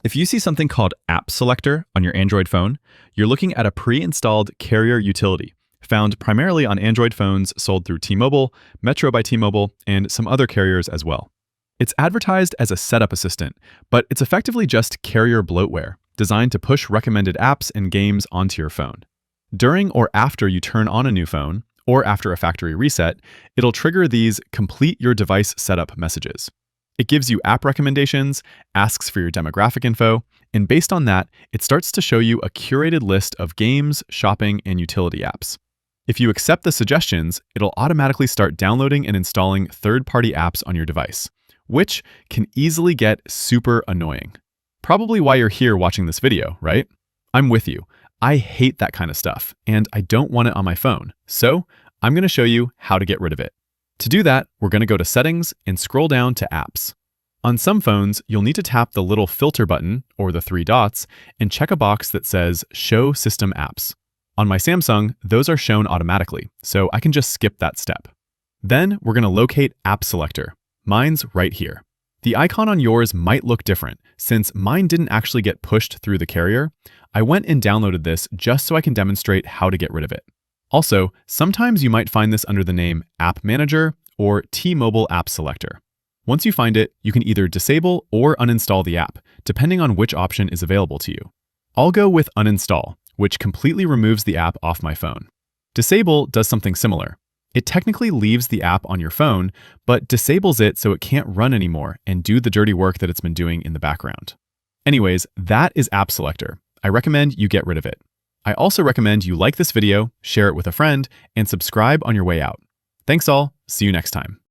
If you see something called App Selector on your Android phone, you're looking at a pre-installed carrier utility found primarily on Android phones sold through T-Mobile, Metro by T-Mobile, and some other carriers as well. It's advertised as a setup assistant, but it's effectively just carrier bloatware designed to push recommended apps and games onto your phone. During or after you turn on a new phone, or after a factory reset, it'll trigger these complete your device setup messages. It gives you app recommendations, asks for your demographic info, and based on that, it starts to show you a curated list of games, shopping, and utility apps. If you accept the suggestions, it'll automatically start downloading and installing third-party apps on your device, which can easily get super annoying. Probably why you're here watching this video, right? I'm with you. I hate that kind of stuff, and I don't want it on my phone, so I'm going to show you how to get rid of it. To do that, we're going to go to Settings and scroll down to Apps. On some phones, you'll need to tap the little filter button, or the three dots, and check a box that says Show System Apps. On my Samsung, those are shown automatically, so I can just skip that step. Then we're going to locate App Selector. Mine's right here. The icon on yours might look different. Since mine didn't actually get pushed through the carrier, I went and downloaded this just so I can demonstrate how to get rid of it. Also, sometimes you might find this under the name App Manager or T-Mobile App Selector. Once you find it, you can either disable or uninstall the app, depending on which option is available to you. I'll go with uninstall, which completely removes the app off my phone. Disable does something similar. It technically leaves the app on your phone, but disables it so it can't run anymore and do the dirty work that it's been doing in the background. Anyways, that is App Selector. I recommend you get rid of it. I also recommend you like this video, share it with a friend, and subscribe on your way out. Thanks all. See you next time.